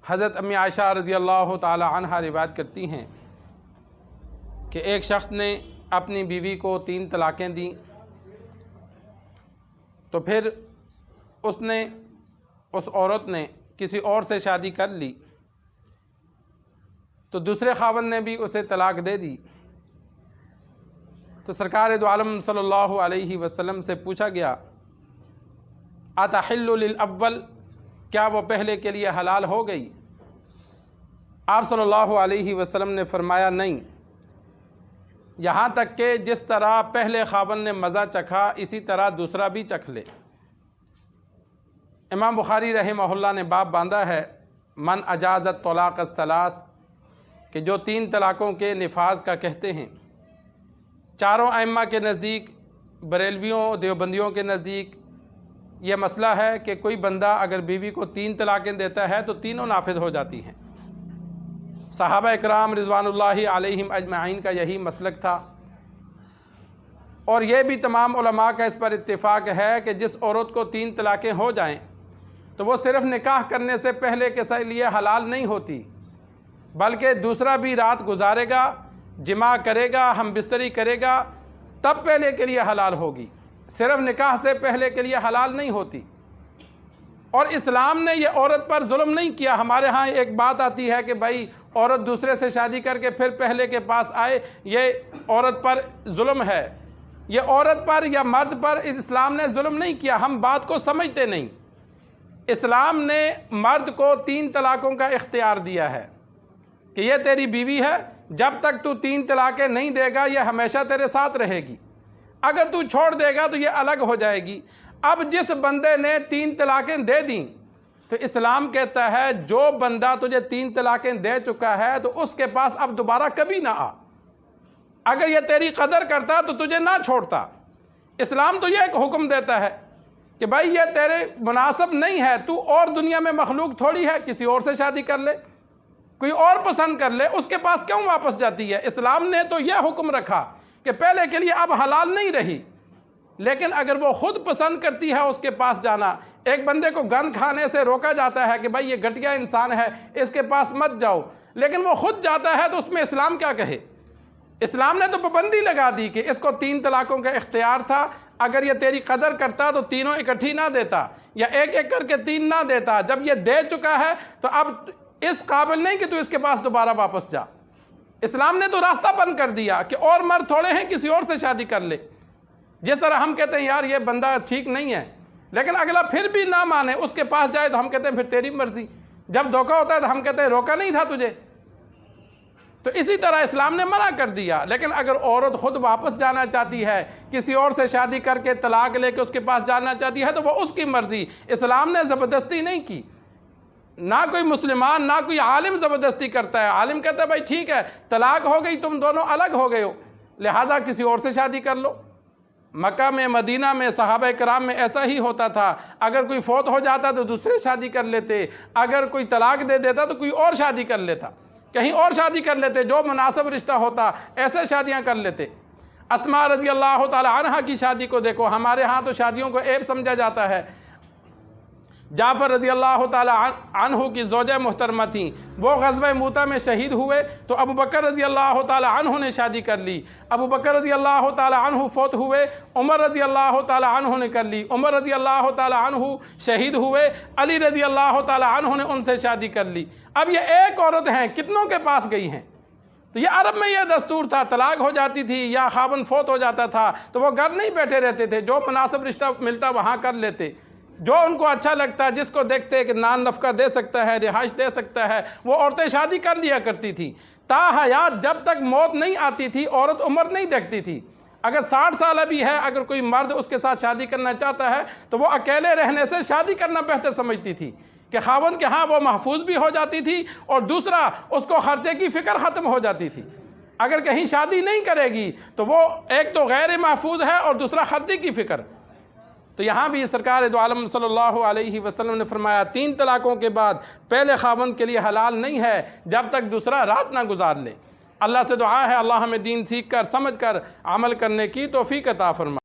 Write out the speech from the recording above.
حضرت امی عائشہ رضی اللہ تعالی عنہا روایت کرتی ہیں کہ ایک شخص نے اپنی بیوی کو 3 طلاقیں دیں، تو پھر اس عورت نے کسی اور سے شادی کر لی، تو دوسرے خاوند نے بھی اسے طلاق دے دی۔ تو سرکار دو عالم صلی اللہ علیہ وسلم سے پوچھا گیا اتحل للاول، کیا وہ پہلے کے لیے حلال ہو گئی؟ آپ صلی اللہ علیہ وسلم نے فرمایا نہیں، یہاں تک کہ جس طرح پہلے خاوند نے مزہ چکھا اسی طرح دوسرا بھی چکھ لے۔ امام بخاری رحمہ اللہ نے باب باندھا ہے من اجاز الطلاق الثلاث، کہ جو 3 طلاقوں کے نفاذ کا کہتے ہیں۔ چاروں ائمہ کے نزدیک، بریلویوں دیوبندیوں کے نزدیک یہ مسئلہ ہے کہ کوئی بندہ اگر بیوی کو 3 طلاقیں دیتا ہے تو تینوں نافذ ہو جاتی ہیں۔ صحابہ اکرام رضوان اللہ علیہم اجمعین کا یہی مسلک تھا، اور یہ بھی تمام علماء کا اس پر اتفاق ہے کہ جس عورت کو 3 طلاقیں ہو جائیں تو وہ صرف نکاح کرنے سے پہلے کے لیے حلال نہیں ہوتی، بلکہ دوسرا بھی رات گزارے گا، جماع کرے گا، ہم بستری کرے گا، تب پہلے کے لیے حلال ہوگی، صرف نکاح سے پہلے کے لیے حلال نہیں ہوتی۔ اور اسلام نے یہ عورت پر ظلم نہیں کیا۔ ہمارے ہاں ایک بات آتی ہے کہ بھائی عورت دوسرے سے شادی کر کے پھر پہلے کے پاس آئے، یہ عورت پر ظلم ہے۔ یہ عورت پر یا مرد پر اسلام نے ظلم نہیں کیا، ہم بات کو سمجھتے نہیں۔ اسلام نے مرد کو 3 طلاقوں کا اختیار دیا ہے کہ یہ تیری بیوی ہے، جب تک تو 3 طلاقیں نہیں دے گا یہ ہمیشہ تیرے ساتھ رہے گی، اگر تو چھوڑ دے گا تو یہ الگ ہو جائے گی۔ اب جس بندے نے 3 طلاقیں دے دیں تو اسلام کہتا ہے جو بندہ تجھے 3 طلاقیں دے چکا ہے تو اس کے پاس اب دوبارہ کبھی نہ آ۔ اگر یہ تیری قدر کرتا تو تجھے نہ چھوڑتا۔ اسلام تو یہ ایک حکم دیتا ہے کہ بھائی یہ تیرے مناسب نہیں ہے، تو اور دنیا میں مخلوق تھوڑی ہے، کسی اور سے شادی کر لے، کوئی اور پسند کر لے، اس کے پاس کیوں واپس جاتی ہے؟ اسلام نے تو یہ حکم رکھا کہ پہلے کے لیے اب حلال نہیں رہی، لیکن اگر وہ خود پسند کرتی ہے اس کے پاس جانا، ایک بندے کو گند کھانے سے روکا جاتا ہے کہ بھائی یہ گھٹیا انسان ہے اس کے پاس مت جاؤ، لیکن وہ خود جاتا ہے تو اس میں اسلام کیا کہے؟ اسلام نے تو پابندی لگا دی کہ اس کو 3 طلاقوں کا اختیار تھا، اگر یہ تیری قدر کرتا تو تینوں اکٹھی نہ دیتا، یا ایک ایک کر کے 3 نہ دیتا۔ جب یہ دے چکا ہے تو اب اس قابل نہیں کہ تو اس کے پاس دوبارہ واپس جا۔ اسلام نے تو راستہ بند کر دیا کہ اور مرد تھوڑے ہیں کسی اور سے شادی کر لے۔ جس طرح ہم کہتے ہیں یار یہ بندہ ٹھیک نہیں ہے، لیکن اگلا پھر بھی نہ مانے، اس کے پاس جائے تو ہم کہتے ہیں پھر تیری مرضی۔ جب دھوکہ ہوتا ہے تو ہم کہتے ہیں روکا نہیں تھا تجھے۔ تو اسی طرح اسلام نے منع کر دیا، لیکن اگر عورت خود واپس جانا چاہتی ہے، کسی اور سے شادی کر کے طلاق لے کے اس کے پاس جانا چاہتی ہے تو وہ اس کی مرضی، اسلام نے زبردستی نہیں کی۔ نہ کوئی مسلمان نہ کوئی عالم زبردستی کرتا ہے۔ عالم کہتا ہے بھائی ٹھیک ہے طلاق ہو گئی، تم دونوں الگ ہو گئے ہو، لہذا کسی اور سے شادی کر لو۔ مکہ میں مدینہ میں صحابہ کرام میں ایسا ہی ہوتا تھا، اگر کوئی فوت ہو جاتا تو دوسرے شادی کر لیتے، اگر کوئی طلاق دے دیتا تو کوئی اور شادی کر لیتا، کہیں اور شادی کر لیتے، جو مناسب رشتہ ہوتا ایسے شادیاں کر لیتے۔ اسماء رضی اللہ تعالی عنہا کی شادی کو دیکھو، ہمارے ہاں تو شادیوں کو عیب سمجھا جاتا ہے۔ جعفر رضی اللہ تعالی عنہ کی زوجہ محترمہ تھیں، وہ غزوہ موتہ میں شہید ہوئے تو ابو بکر رضی اللہ تعالی عنہ نے شادی کر لی۔ ابو بکر رضی اللہ تعالی عنہ فوت ہوئے، عمر رضی اللہ تعالی عنہ نے کر لی۔ عمر رضی اللہ تعالی عنہ شہید ہوئے، علی رضی اللہ تعالی عنہ نے ان سے شادی کر لی۔ اب یہ ایک عورت ہیں، کتنوں کے پاس گئی ہیں؟ تو یہ عرب میں یہ دستور تھا، طلاق ہو جاتی تھی یا خاوند فوت ہو جاتا تھا تو وہ گھر نہیں بیٹھے رہتے تھے، جو مناسب رشتہ ملتا وہاں کر لیتے، جو ان کو اچھا لگتا، جس کو دیکھتے کہ نان نفقہ دے سکتا ہے، رہائش دے سکتا ہے، وہ عورتیں شادی کر لیا کرتی تھی۔ تا حیات جب تک موت نہیں آتی تھی عورت عمر نہیں دیکھتی تھی۔ اگر 60 سالہ بھی ہے، اگر کوئی مرد اس کے ساتھ شادی کرنا چاہتا ہے تو وہ اکیلے رہنے سے شادی کرنا بہتر سمجھتی تھی کہ خاوند کے ہاں وہ محفوظ بھی ہو جاتی تھی، اور دوسرا اس کو خرچے کی فکر ختم ہو جاتی تھی۔ اگر کہیں شادی نہیں کرے گی تو وہ ایک تو غیر محفوظ ہے اور دوسرا خرچے کی فکر۔ تو یہاں بھی سرکار دو عالم صلی اللہ علیہ وسلم نے فرمایا 3 طلاقوں کے بعد پہلے خاوند کے لیے حلال نہیں ہے جب تک دوسرا رات نہ گزار لے۔ اللہ سے دعا ہے اللہ ہمیں دین سیکھ کر سمجھ کر عمل کرنے کی توفیق عطا فرمائے۔